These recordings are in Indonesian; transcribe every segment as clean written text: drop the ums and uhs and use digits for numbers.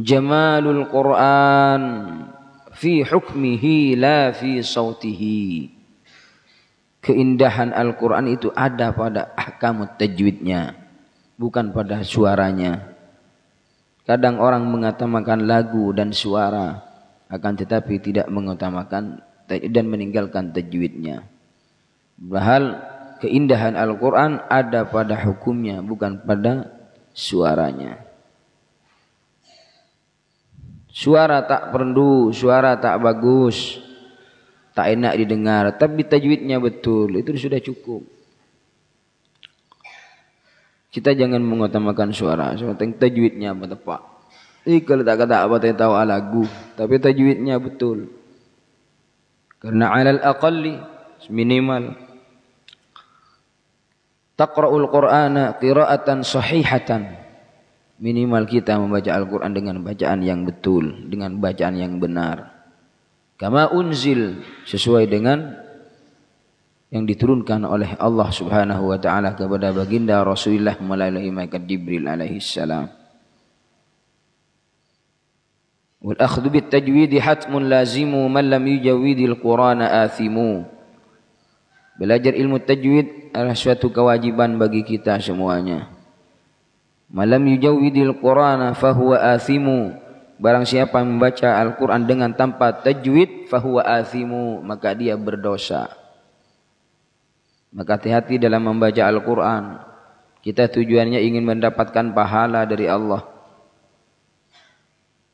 jamalul Quran fi hukmihi la fi sautihi. Keindahan Al-Quran itu ada pada ahkamut tajwidnya, bukan pada suaranya. Kadang orang mengutamakan lagu dan suara, akan tetapi tidak mengutamakan dan meninggalkan tajwidnya. Padahal keindahan Al-Quran ada pada hukumnya, bukan pada suaranya. Suara tak perlu, suara tak bagus, tak enak didengar, tapi tajwidnya betul, itu sudah cukup. Kita jangan mengutamakan suara, sepenting tajwidnya tepat. Kalau tak kata apa tak tahu lagu, tapi tajwidnya betul. Karena alal aqalli minimal taqra'ul Qur'ana qira'atan sahihatan. Minimal kita membaca Al-Quran dengan bacaan yang betul, dengan bacaan yang benar. Kama unzil, sesuai dengan yang diturunkan oleh Allah Subhanahu wa taala kepada baginda Rasulullah melalui malaikat Jibril alaihi salam. Wal akhdhu bit tajwid hatmun lazimu man lam yujawwidil Qur'ana athimu. Belajar ilmu tajwid adalah suatu kewajiban bagi kita semuanya. Malam yujawwidil Qur'ana fahuwa athimu. Barang siapa membaca Al-Quran dengan tanpa tajwid, fahuwa athimu, maka dia berdosa. Maka hati-hati dalam membaca Al-Quran. Kita tujuannya ingin mendapatkan pahala dari Allah.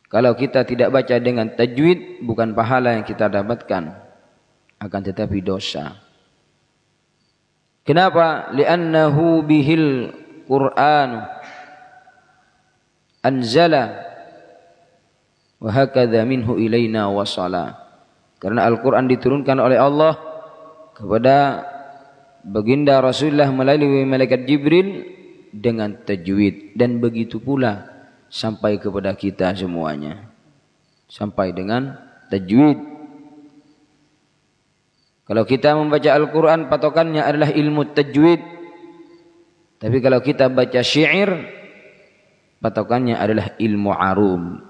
Kalau kita tidak baca dengan tajwid, bukan pahala yang kita dapatkan, akan tetapi dosa. Kenapa? Li'annahu bihil Qur'an anzala wa hakadha minhu ilaina wasala. Karena Al-Quran diturunkan oleh Allah kepada baginda Rasulullah melalui malaikat Jibril dengan tajwid, dan begitu pula sampai kepada kita semuanya, sampai dengan tajwid. Kalau kita membaca Al-Quran patokannya adalah ilmu tajwid, tapi kalau kita baca syair patokannya adalah ilmu arum.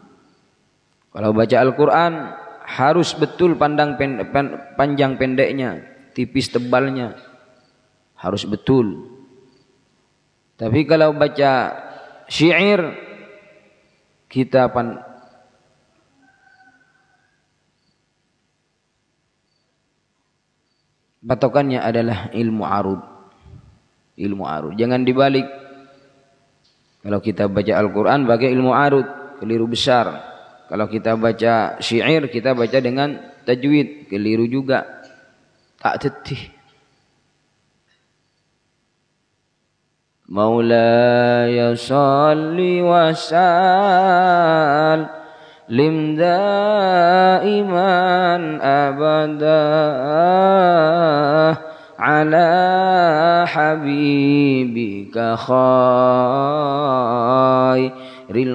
Kalau baca Al-Quran harus betul panjang pendeknya, tipis tebalnya, harus betul. Tapi kalau baca syair kita patokannya adalah ilmu arud. Ilmu arud, jangan dibalik. Kalau kita baca Al-Quran pakai ilmu arud, keliru besar. Kalau kita baca syair, kita baca dengan tajwid, keliru juga. Tak tetih. Maulaya salli wa sallim daiman abada ala habibika khairil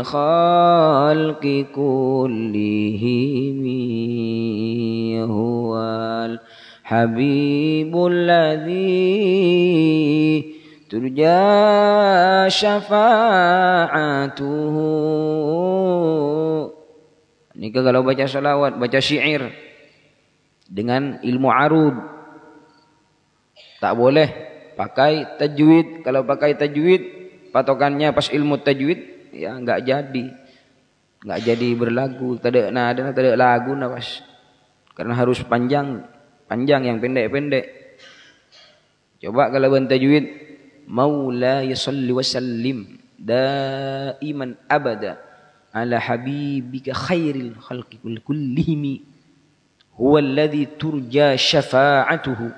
khalqi kullihim huwal habibul ladzi turja syafa'atuhu. Ini kalau baca salawat, baca syair dengan ilmu arud, tak boleh pakai tajwid. Kalau pakai tajwid patokannya pas ilmu tajwid, ya enggak jadi berlagu. Tak ada nada, tak ada lagu pas. Karena harus panjang yang pendek-pendek. Coba kalau tajwid, Maulaya salli wa sallim daiman abada ala habibika khairil khalqi kullihim huwa alladhi turja syafa'atuhu.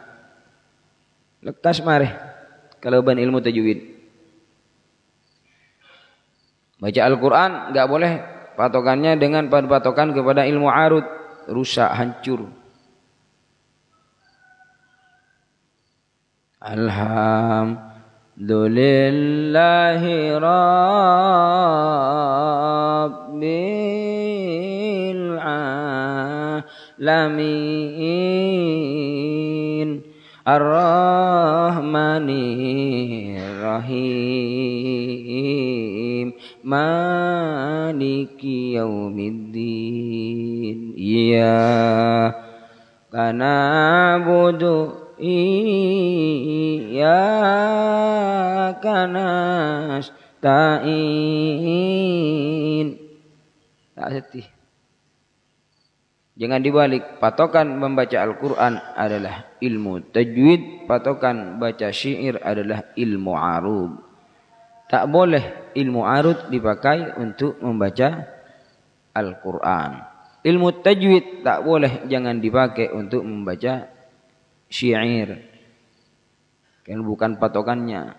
Lekas mareh kalau ban ilmu tajwid. Baca Al-Quran enggak boleh patokannya dengan patokan kepada ilmu arud, rusak, hancur. Alhamdulillahi rabbil alamin ar-rahmanir rahim maliki yaumiddin. Iyyaka na'budu iyyaka nasta'in. Tak sedih. Jangan dibalik. Patokan membaca Al-Quran adalah ilmu tajwid. Patokan baca syair adalah ilmu arud. Tak boleh ilmu arud dipakai untuk membaca Al-Quran. Ilmu tajwid tak boleh, jangan dipakai untuk membaca syair. Kan bukan patokannya.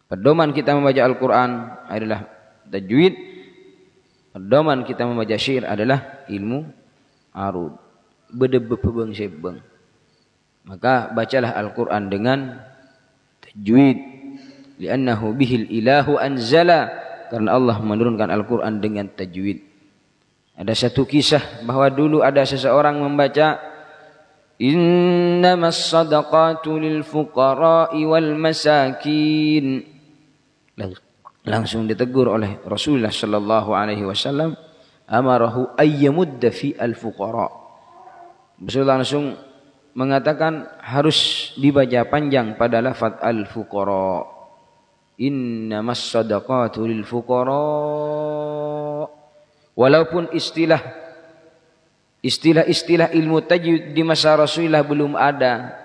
Pedoman kita membaca Al-Quran adalah tajwid. Pedoman kita membaca syair adalah ilmu arud. Bedebebeng sebeng. Maka bacalah Al-Quran dengan tajwid. Li'annahu bihil ilahu anzala. Karena Allah menurunkan Al-Quran dengan tajwid. Ada satu kisah bahwa dulu ada seseorang membaca innamas sadaqatu lil fuqara'i wal masakin. Langsung ditegur oleh Rasulullah sallallahu alaihi wasallam, amarahu ayyamudda fi al-fuqara. Rasulullah langsung mengatakan harus dibaca panjang pada lafaz al-fuqara. Innamas sadaqatu lil fuqara. Walaupun istilah ilmu tajwid di masa Rasulullah belum ada.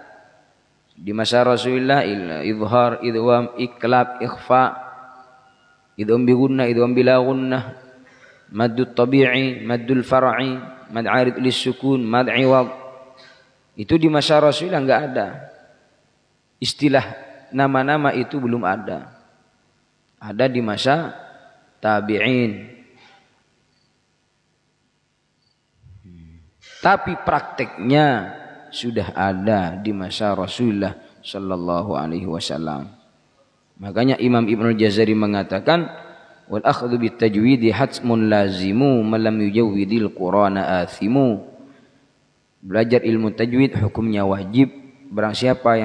Di masa Rasulullah izhar, idgham, iklab, ikhfa, idgham bi gunnah, idgham bila gunnah, maddut tabi'i, maddul far'i, mad 'arid lis sukun, mad 'iwad. Itu di masa Rasulullah enggak ada. Istilah nama-nama itu belum ada. Ada di masa tabi'in. Tapi prakteknya sudah ada di masa Rasulullah sallallahu alaihi wasallam. Makanya Imam Ibnul Jazari mengatakan wal akhdhu bit tajwidi hatmun lazimu man lam yujawwidil qur'ana athimu. Belajar ilmu tajwid hukumnya wajib. Barang siapa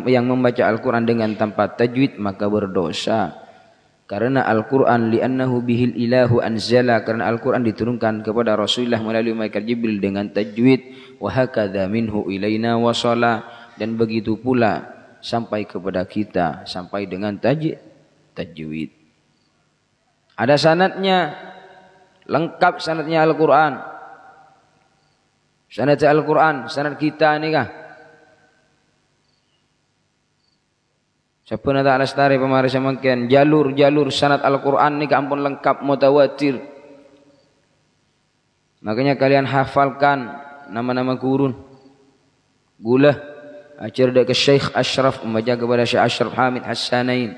yang membaca Al-Qur'an dengan tanpa tajwid maka berdosa. Karena Al-Quran li'annahu bihil ilahu anzala, karena Al-Quran diturunkan kepada Rasulullah melalui malaikat Jibril dengan tajwid. Wa hakadha minhu ilaina wasala, dan begitu pula sampai kepada kita sampai dengan tajwid. Ada sanadnya, lengkap sanadnya Al-Quran. Sanad Al-Quran, sanad kita ini kah? Siapa nak tak lestari pemaris semakin jalur sanad Al-Quran ni ampun lengkap mutawatir. Makanya kalian hafalkan nama-nama gurun. Gula ajar dak ke Syekh Ashraf, membaca kepada Syekh Ashraf Hamid Hassanain.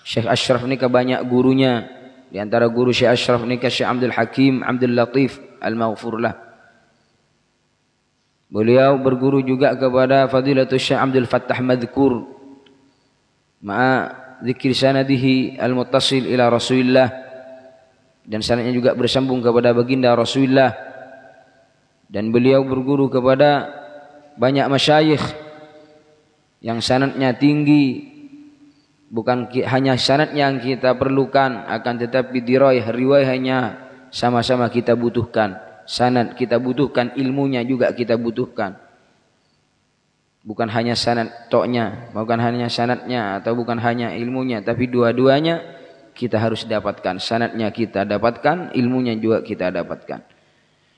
Syekh Ashraf ni ke banyak gurunya. Di antara guru Syekh Ashraf ni ke Syekh Abdul Hakim Abdul Latif Al-Maghfurlah. Beliau berguru juga kepada Fadilatul Syekh Abdul Fattah Madhkur ma'a zikir sanadihi al-muttasil ila Rasulillah, dan sanadnya juga bersambung kepada baginda Rasulullah. Dan beliau berguru kepada banyak masyayikh yang sanadnya tinggi. Bukan hanya sanad yang kita perlukan, akan tetapi riwayahnya sama-sama kita butuhkan. Sanad kita butuhkan, ilmunya juga kita butuhkan. Bukan hanya sanad toknya, bukan hanya sanadnya, atau bukan hanya ilmunya, tapi dua-duanya kita harus dapatkan. Sanadnya kita dapatkan, ilmunya juga kita dapatkan.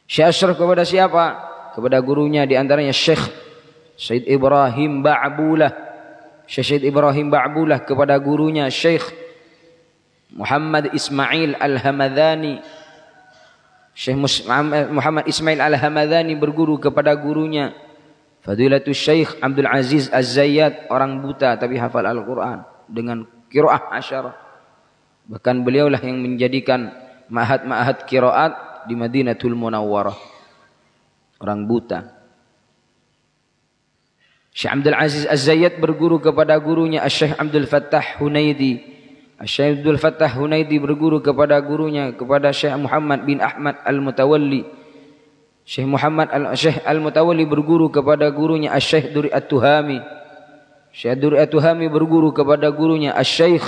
Syekh Ashraf kepada siapa? Kepada gurunya, di antaranya Syekh Syed Ibrahim Ba'bulah. Syekh Ibrahim Ba'bulah kepada gurunya Syekh Muhammad Ismail Al-Hamadani. Syekh Muhammad Ismail Al-Hamadani berguru kepada gurunya Fadilatul Syekh Abdul Aziz Az-Zayyad, orang buta tapi hafal Al-Quran dengan qiraah asyarah. Bahkan beliaulah yang menjadikan ma'had qiraat di Madinatul Munawwarah. Orang buta. Syekh Abdul Aziz Az-Zayyad berguru kepada gurunya Syekh Abdul Fattah Hunaidi. Syekh Abdul Fattah Hunaidi berguru kepada gurunya kepada Syekh Muhammad bin Ahmad Al-Mutawalli. Syekh Al-Mutawalli berguru kepada gurunya Syekh Duri At-Tuhami. Syekh Duri At-Tuhami berguru kepada gurunya Syekh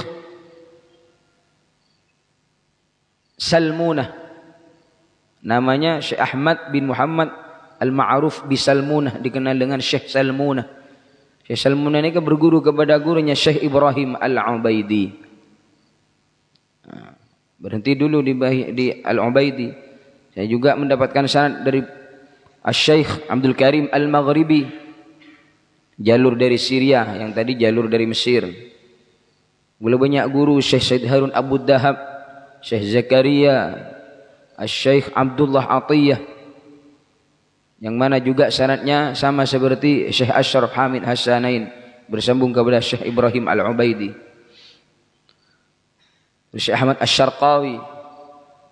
Salmunah. Namanya Syekh Ahmad bin Muhammad Al-Ma'ruf bi Salmunah, dikenal dengan Syekh Salmunah. Syekh Salmunah ini berguru kepada gurunya Syekh Ibrahim Al-Ubaidi. Berhenti dulu di Al-Ubaidi. Saya juga mendapatkan sanad dari Syekh Abdul Karim Al-Maghribi, jalur dari Syria, yang tadi jalur dari Mesir. Boleh banyak guru, Syekh Said Harun Abu Dahab, Syekh Zakaria, Syekh Abdullah Atiyah, yang mana juga sanadnya sama seperti Syekh Ashraf Hamid Hassanain, bersambung kepada Syekh Ibrahim Al-Ubaidi. Syekh Ahmad Asy-Syarqawi,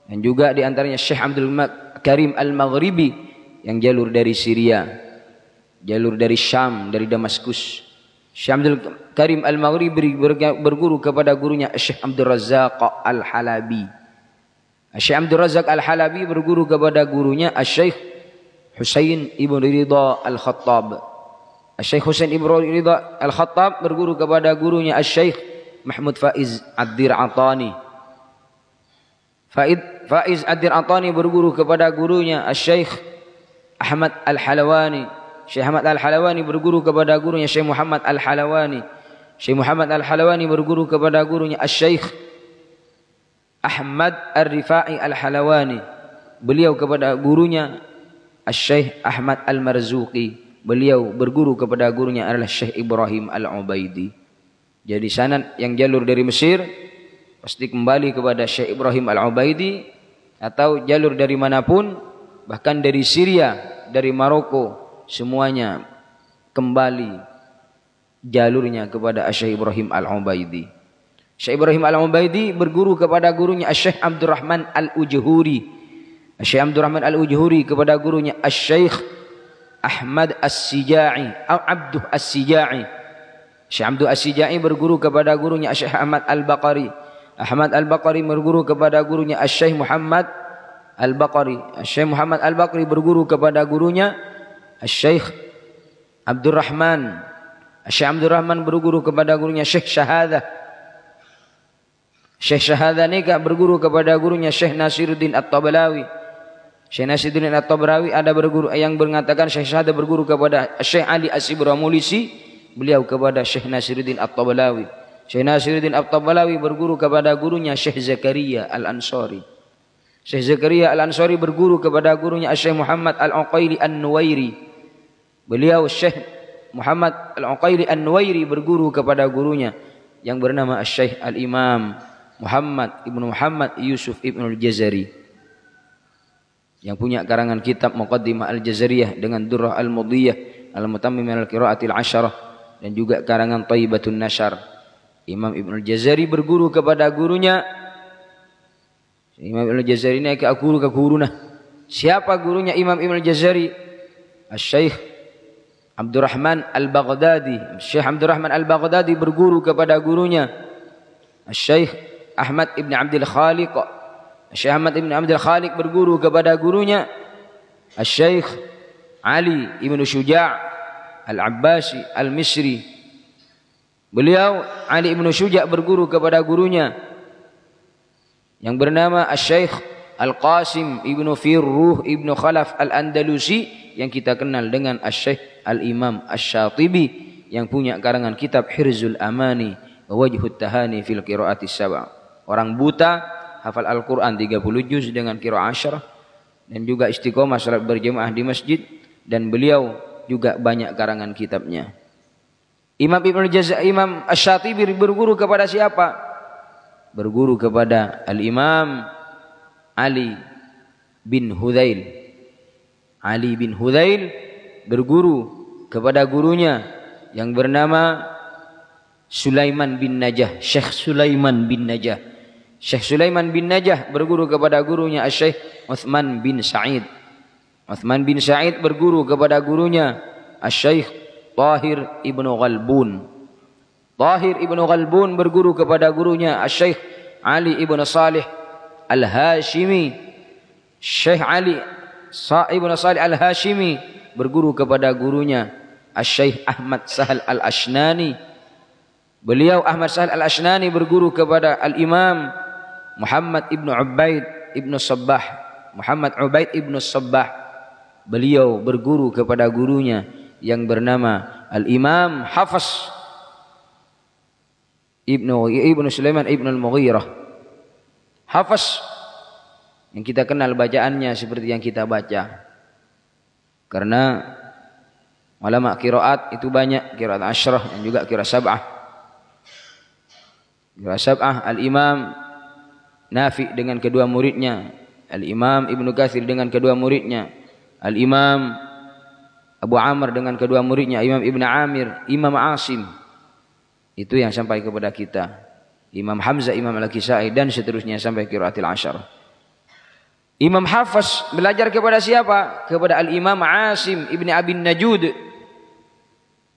dan juga diantaranya Syekh Abdul Karim Al-Maghribi yang jalur dari Syria, jalur dari Syam, dari Damaskus. Syekh Abdul Karim Al-Maghribi berguru kepada gurunya Syekh Abdul Razzaq Al-Halabi. Syekh Abdul Razzaq Al-Halabi berguru kepada gurunya Syekh Husain ibn Ridha Al-Khattab. Syekh Husain ibn Ridha Al-Khattab berguru kepada gurunya Syekh Mahmud Faiz Ad-Dir'atani. Faiz Ad-Dir'atani berguru kepada gurunya Syekh Ahmad Al-Halawani. Syekh Ahmad Al-Halawani berguru kepada gurunya Syekh Muhammad Al-Halawani. Syekh Muhammad Al-Halawani berguru kepada gurunya Syekh Ahmad Ar-Rifai Al-Halawani. Beliau kepada gurunya Syekh Ahmad Al-Marzuqi. Beliau berguru kepada gurunya adalah Syekh Ibrahim Al-Ubaidi. Jadi sanad yang jalur dari Mesir pasti kembali kepada Syekh Ibrahim Al-Ubaidi, atau jalur dari manapun, bahkan dari Syria, dari Maroko, semuanya kembali jalurnya kepada Syekh Ibrahim Al-Ubaidi. Syekh Ibrahim Al-Ubaidi berguru kepada gurunya Syekh Abdurrahman Al-Ujhuri. Syekh Abdurrahman Al-Ujhuri kepada gurunya Syekh Ahmad As-Sija'i atau Abduh As-Sija'i. Syekh Abduh As-Sija'i berguru kepada gurunya Syekh Ahmad Al-Baqari. Ahmad Al-Baqari berguru kepada gurunya Syekh Muhammad Al-Baqari. Syekh Muhammad Al-Baqari berguru kepada gurunya Syekh Abdurrahman. Syekh Abdurrahman berguru kepada gurunya Syekh Syahadah. Syekh Syahadah ini berguru kepada gurunya Syekh Nasiruddin At-Tabalawi. Syekh Nasiruddin At-Tabalawi ada berguru yang mengatakan Syekh Syahadah berguru kepada Syekh Ali As-Sibramulisi, beliau kepada Syekh Nasiruddin At-Tabalawi. Syekh Nasiruddin At-Tabalawi berguru kepada gurunya Syekh Zakaria Al-Ansari. Syekh Zakaria Al-Ansari berguru kepada gurunya Syekh Muhammad Al-Uqaili An-Nuwairi. Beliau Syekh Muhammad Al-Uqaili An-Nuwairi berguru kepada gurunya yang bernama Syekh Al-Imam Muhammad Ibnu Muhammad Yusuf Ibnu Al-Jazari, yang punya karangan kitab Muqaddimah Al-Jazariyah dengan Durrah Al-Mudiyah Al-Mutammim Al-Qira'atil Asyarah, dan juga karangan Thayyibatun Nashar. Imam Ibnu Al-Jazari berguru kepada gurunya. Imam Ibnu Al-Jazari ini guru ke guruna. Siapa gurunya Imam Ibnu Al-Jazari? Syekh Abdurrahman Al-Baghdadi. Syekh Abdurrahman Al-Baghdadi berguru kepada gurunya Syekh Ahmad Ibn Abdul Khaliq. Syekh Ahmad Ibn Abdul Khaliq berguru kepada gurunya Syekh Ali Ibn Syuja' Al-Abbasi Al-Misri. Beliau Ali Ibn Syuja' berguru kepada gurunya yang bernama Syekh Al-Qasim Ibn Firruh Ibn Khalaf Al-Andalusi, yang kita kenal dengan Syekh Al-Imam Asy-Syatibi, yang punya karangan kitab Hirzul Amani wa Wajhut Tahani fil Qira'atis Sab'a. Orang buta hafal Al-Quran 30 juz dengan qiraah asyarah, dan juga istiqomah salat berjamaah di masjid, dan beliau juga banyak karangan kitabnya. Imam Asy-Syatibi berguru kepada siapa? Berguru kepada Al-Imam Ali bin Hudzail. Ali bin Hudzail berguru kepada gurunya yang bernama Sulaiman bin Najah. Syekh Sulaiman bin Najah. Syekh Sulaiman bin Najah berguru kepada gurunya Syekh Utsman bin Sa'id. Utsman bin Sa'id berguru kepada gurunya Syekh Tahir ibnu Ghalbun. Tahir ibnu Ghalbun berguru kepada gurunya Syekh Ali ibnu Salih Al-Hashimi. Syekh Ali ibnu Salih Al-Hashimi berguru kepada gurunya Syekh Ahmad Sahal Al-Ashnani. Beliau Ahmad Sahal Al-Ashnani berguru kepada Al-Imam Muhammad ibnu Ubaid ibnu Sabbah, Muhammad Ubaid ibnu Sabbah. Beliau berguru kepada gurunya yang bernama Al-Imam Hafs Ibnu Sulaiman Ibnu Al-Mughirah. Hafs yang kita kenal bacaannya seperti yang kita baca. Karena ulama qiraat itu banyak, qiraat asyrah dan juga qiraat sab'ah. Qiraat sab'ah Al-Imam Nafi dengan kedua muridnya, Al-Imam Ibnu Katsir dengan kedua muridnya, Al-Imam Abu Amr dengan kedua muridnya, Imam Ibn Amir, Imam Asim. Itu yang sampai kepada kita. Imam Hamzah, Imam Al-Kisai dan seterusnya sampai qiraatil asyarah. Imam Hafs belajar kepada siapa? Kepada Al-Imam Asim Ibn Abin Najud.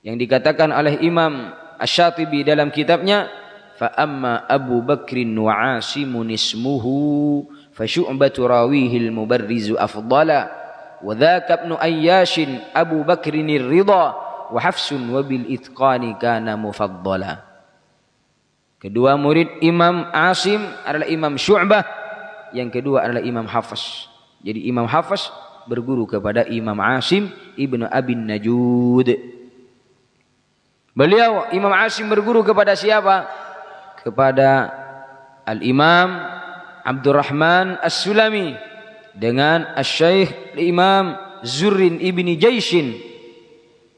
Yang dikatakan oleh Imam Asy-Syatibi dalam kitabnya, fa amma Abu Bakrin wa Asimun ismuhu fa syu'batu rawihil mubarrizu afdala wa dzaka ibnu Ayyashin Abu Bakrinir Ridha wa Hafsun wa bil itqani kana mufaddala. Kedua murid Imam Asim adalah Imam Syu'bah, yang kedua adalah Imam Hafs. Jadi Imam Hafs berguru kepada Imam Asim Ibnu Abin Najud. Beliau Imam Asim berguru kepada siapa? Kepada Al-Imam Abdurrahman As-Sulami dengan Asy-Syaikh Imam Zurrin Ibni Jaishin,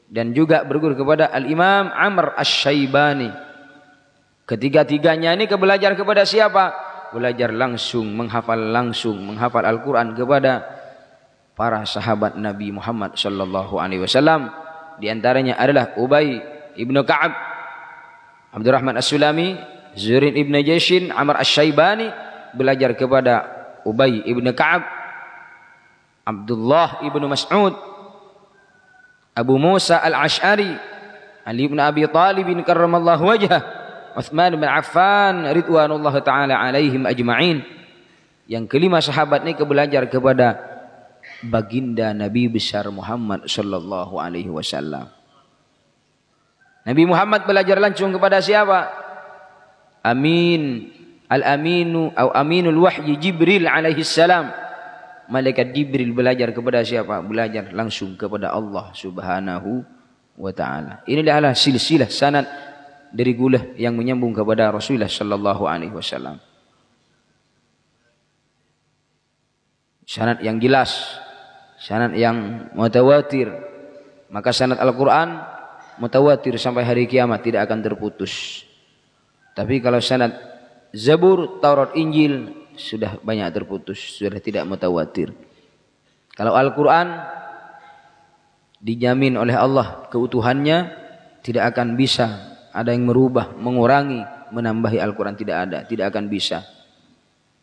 dan juga berguru kepada Al-Imam Amr Asy-Syaibani. Ketiga-tiganya ini belajar kepada siapa? Belajar langsung, menghafal Al-Quran kepada para sahabat Nabi Muhammad sallallahu alaihi wasallam. Di antaranya adalah Ubay ibnu Ka'ab, Abdurrahman As-Sulami, Zurin ibnu Jaishin, Amr Asy-Syaibani belajar kepada Ubay ibnu Ka'ab, Abdullah ibnu Mas'ud, Abu Musa Al-Ash'ari, Ali bin Abi Thalib karramallahu wajhah, Utsman bin Affan ridwanullah taala alaihim ajma'in. Yang kelima sahabat ini belajar kepada baginda Nabi besar Muhammad sallallahu alaihi wasallam. Nabi Muhammad belajar langsung kepada siapa? Amin al-aminu atau aminul wahyi Jibril alaihi salam. Malaikat Jibril belajar kepada siapa? Belajar langsung kepada Allah Subhanahu wa taala. Inilah adalah silsilah sanad dari gulah yang menyambung kepada Rasulullah sallallahu alaihi wasallam. Sanad yang jelas, sanad yang mutawatir. Maka sanad Al-Qur'an mutawatir sampai hari kiamat tidak akan terputus. Tapi kalau sanad Zabur, Taurat, Injil sudah banyak terputus, sudah tidak mutawatir. Kalau Al-Quran dijamin oleh Allah keutuhannya, tidak akan bisa ada yang merubah, mengurangi, menambahi Al-Quran, tidak ada, tidak akan bisa.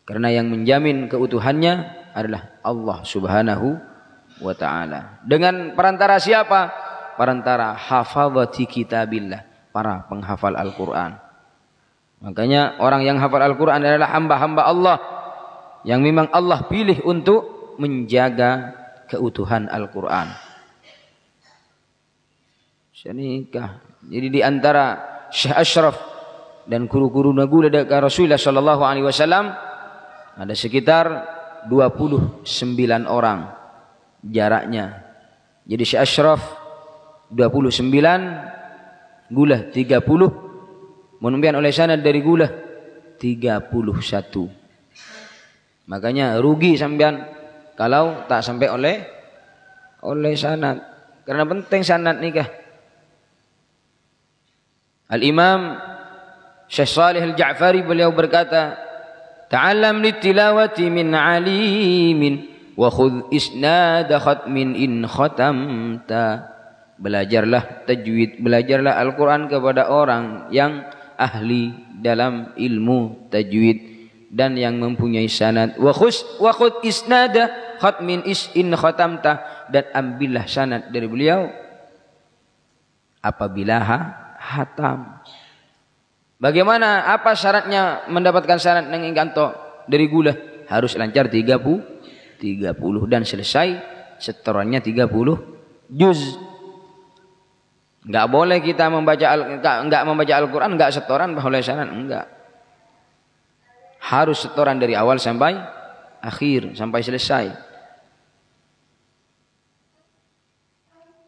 Karena yang menjamin keutuhannya adalah Allah Subhanahu wa ta'ala. Dengan perantara siapa? Perantara hafadhati kitabillah, para penghafal Al-Quran. Makanya orang yang hafal Al-Quran adalah hamba-hamba Allah yang memang Allah pilih untuk menjaga keutuhan Al-Quran. Jadi di antara Syekh Ashraf dan guru-guru nagula dari Rasulullah sallallahu alaihi wasallam ada sekitar 29 orang jaraknya. Jadi Syekh Ashraf 29, Gulah 30, menumpian oleh sanad dari Gulah 31. Makanya rugi sampean kalau tak sampai oleh sanad. Karena penting sanad nikah. Al-Imam Syekh Shalih Al-Ja'fari beliau berkata, "Ta'allam litilawati min 'alimin wa khudh isnad khatmin in khatamta." Belajarlah tajwid, belajarlah Al-Quran kepada orang yang ahli dalam ilmu tajwid dan yang mempunyai sanad. Wa khudh isnada khatmin in khatamta, dan ambillah sanad dari beliau apabila hatam. Bagaimana, apa syaratnya mendapatkan sanad yang ingkanto dari Gulah? Harus lancar 30 dan selesai setorannya 30 juz. Enggak boleh kita enggak membaca Al-Quran enggak setoran oleh sanad, enggak. Harus setoran dari awal sampai akhir sampai selesai.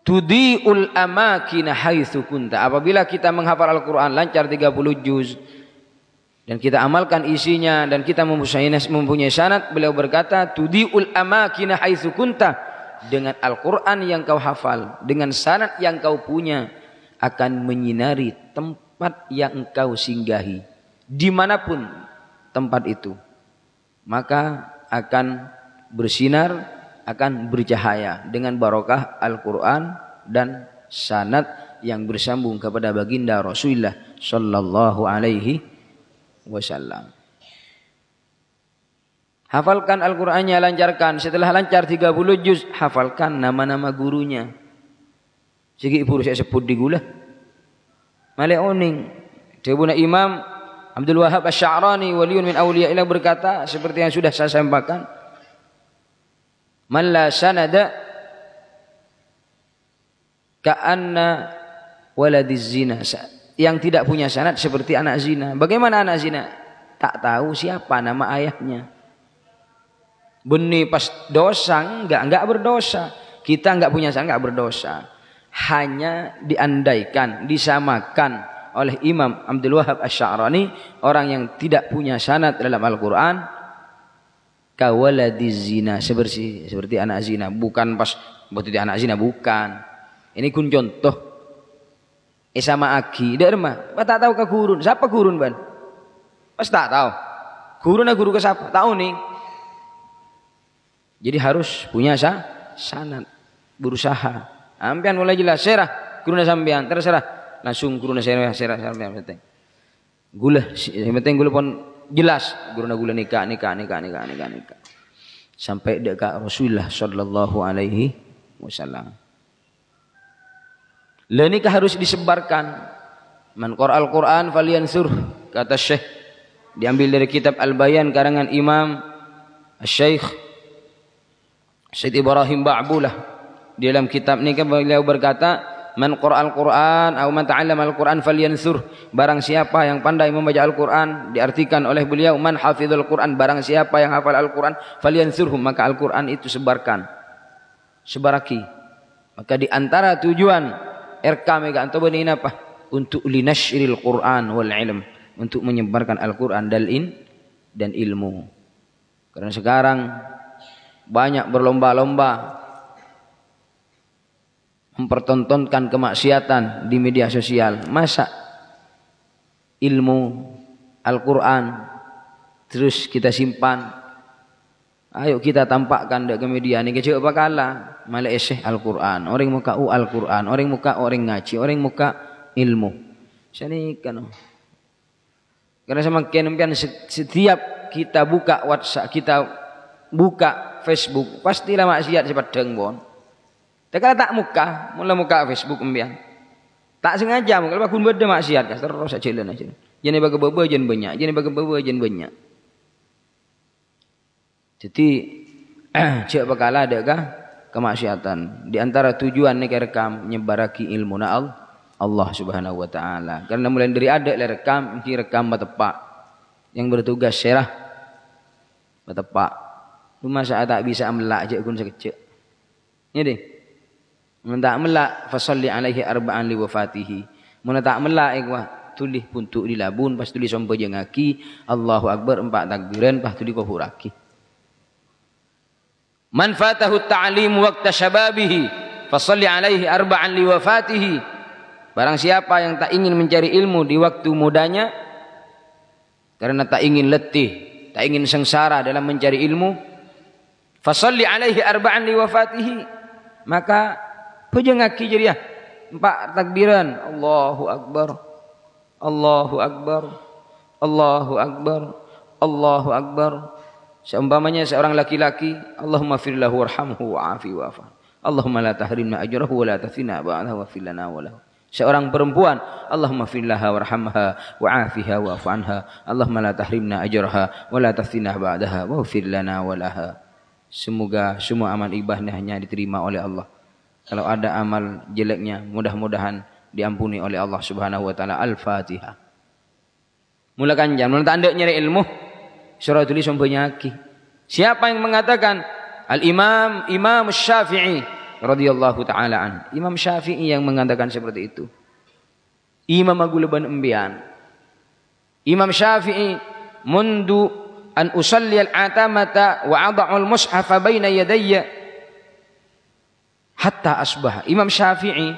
Tudiul amakina haitsu kunta. Apabila kita menghafal Al-Qur'an lancar 30 juz dan kita amalkan isinya dan kita mempunyai sanad, beliau berkata tudiul amakina haitsu kunta, dengan Al-Qur'an yang kau hafal, dengan sanad yang kau punya, akan menyinari tempat yang engkau singgahi dimanapun tempat itu, maka akan bersinar, akan bercahaya dengan barokah Al-Quran dan sanad yang bersambung kepada baginda Rasulullah sallallahu alaihi wasallam. Hafalkan Al-Qur'annya, lancarkan. Setelah lancar 30 juz, hafalkan nama-nama gurunya. Sigi ibu saya sebut di gula. Male oning. Debuna Imam Abdul Wahhab Asy-Sya'rani waliyun min awliya'illah berkata seperti yang sudah saya sampaikan, man la sanada ka'anna waladiz zina. Yang tidak punya sanad seperti anak zina. Bagaimana anak zina? Tak tahu siapa nama ayahnya. Benih pas dosa enggak berdosa. Kita enggak punya sanad enggak berdosa. Hanya diandaikan, disamakan oleh Imam Abdul Wahhab Asy-Sya'rani, orang yang tidak punya sanad dalam Al-Qur'an, kawaladiz zina, seperti anak zina. Bukan pas betul anak zina, bukan. Ini kun contoh. Sama aki derma, tak tahu ke gurun. Siapa gurun ban? Pas tak tahu. Gurun guru ke siapa? Tahu nih. Jadi harus punya sanad, berusaha. Ampian mulai jelas serah guruna sampean, terserah langsung guruna serah sampean penting. Gula, yang penting gula pun jelas guruna gula nikah. Sampai dekat Rasulullah sallallahu alaihi wasallam. Nikah harus disebarkan. Man qara'al Qur'an falyansur, kata Syekh, diambil dari kitab Al-Bayan karangan Imam Syekh Syed Ibrahim Ba'bulah. Di dalam kitab ini beliau berkata, man qara'al Qur'an atau man ta'allama Al-Qur'an falyansur, barang siapa yang pandai membaca Al-Qur'an, diartikan oleh beliau man hafizul Qur'an, barang siapa yang hafal Al-Qur'an falyansurhum, maka Al-Qur'an itu sebarkan, sebaraki. Maka di antara tujuan RK mega anto benin apa? Untuk linasyril Qur'an wal ilm, untuk menyebarkan Al-Qur'an dan ilmu. Karena sekarang banyak berlomba-lomba mempertontonkan kemaksiatan di media sosial. Masa ilmu Al-Quran terus kita simpan? Ayo kita tampakkan ke media ini. Kecil apa kalah malah eseh Al-Quran, orang muka Al-Quran, orang muka orang ngaji, orang muka ilmu. Sini kan. Karena semakin setiap kita buka WhatsApp, kita buka Facebook, pastilah maksiat cepat dengbon. Kalau tak muka, mula muka Facebook embian. Tak sengaja muka, kalau aku beda maksiat, terus saja jalan aja. Jangan bagi bebe, jangan banyak. Jangan bagi bebe, jangan banyak. Jadi, cek bakal ada kah kemaksiatan. Di antara tujuan ni rekam nyebaraki ilmu na Allah Subhanahu Wa Taala. Karena mulai dari ada rekam, ini rekam batepak. Yang bertugas serah batepak. Cuma saya tak bisa melak aja kun sekecil. Ini deh. Mun tak melak fasalli alaihi arba'an li wafatihi. Mun tak melak ikwa tulih puntuk dilabun pas tulih sompo jengaki Allahu akbar 4 takbiran pas tulih kufuraki. Man fatahu ta'lim waqta syababihi fasalli alaihi arba'an li wafatihi. Barang siapa yang tak ingin mencari ilmu di waktu mudanya karena tak ingin letih, tak ingin sengsara dalam mencari ilmu, fasalli alaihi arba'an li wafatihi, maka pejengaki jeriah 4 takbiran, Allahu akbar, Allahu akbar, Allahu akbar, Allahu akbar. Seumpamanya seorang laki-laki, Allahumma firlahu warhamhu wa'afi wa'afan, Allahumma la tahrimna ajrahu wa la tathina ba'dahu wa fil lana wa lahu. Seorang perempuan, Allahumma firlaha warhamha wa'afiha wa'afanha, Allahumma la tahrimna ajraha wa la tathina ba'daha wa fil lana wa laha. Semoga semua amal ibadahnya diterima oleh Allah. Kalau ada amal jeleknya, mudah-mudahan diampuni oleh Allah Subhanahu Wa Taala. Al-Fatihah. Mulakan jam, mula tanda nyari ilmu, surah tulis sombonyaki. Siapa yang mengatakan? Imam Syafi'i radhiyallahu taala an. Imam Syafi'i yang mengatakan seperti itu. Imam agulaban embian. Imam Syafi'i mundu an usalli al-atamata wa ada'u al-mushafa baina yadayya hatta asbah. Imam Syafi'i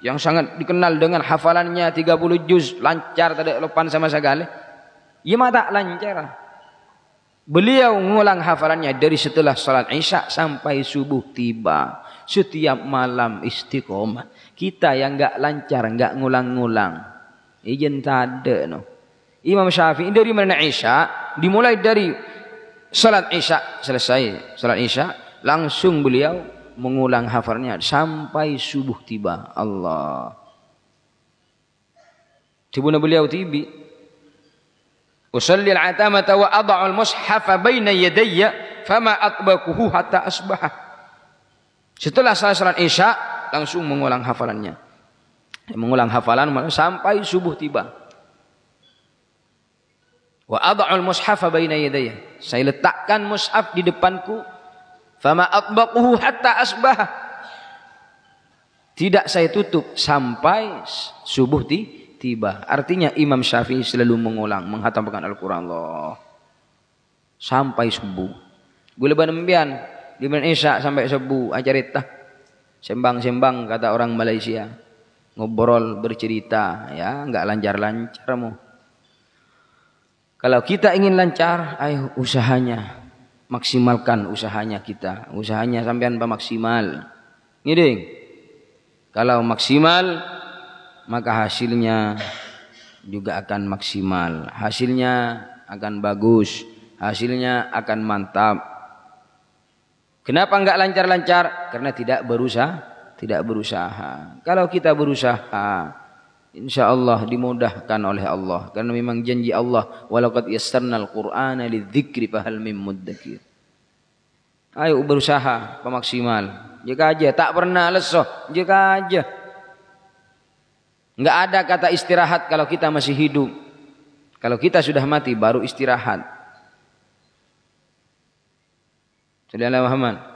yang sangat dikenal dengan hafalannya 30 juz, lancar tidak lupa sama sekali. Ia tak lancar. Beliau mengulang hafalannya dari setelah salat Isya sampai subuh tiba. Setiap malam istiqomah. Kita yang enggak lancar, enggak ngulang-ngulang. Ijen tade no. Imam Syafi'i dari mana Isya, dimulai dari salat Isya, selesai salat Isya, langsung beliau mengulang hafalannya sampai subuh tiba. Allah. Tibuna beliau tibi. Usalli al-atamata wa ada'u al-mushafa baina yadayya fama atbaquhu hatta asbaha. Setelah salat Isya langsung mengulang hafalannya. Mengulang hafalan sampai subuh tiba. Wa ada'u al-mushafa baina yadayya. Saya letakkan mushaf di depanku. Fama atbaquhu hatta asbaha. Tidak saya tutup sampai subuh tiba. Artinya Imam Syafi'i selalu mengulang, menghatamkan Al-Quran Allah sampai subuh. Gula banembian di Indonesia sampai subuh acarita sembang-sembang kata orang Malaysia, ngobrol bercerita, ya enggak lancar-lancar mu. Kalau kita ingin lancar, ayo usahanya maksimalkan usahanya kita, usahanya sampean maksimal. Ngiding. Kalau maksimal maka hasilnya juga akan maksimal, hasilnya akan bagus, hasilnya akan mantap. Kenapa enggak lancar-lancar? Karena tidak berusaha. Kalau kita berusaha, insya Allah dimudahkan oleh Allah. Karena memang janji Allah, walaqad yassarnal Qur'ana lidzikri fahal mim muddakir. Ayo berusaha maksimal. Jaga aja, tak pernah lesoh, jaga aja. Enggak ada kata istirahat kalau kita masih hidup. Kalau kita sudah mati baru istirahat. Saudara Muhammad.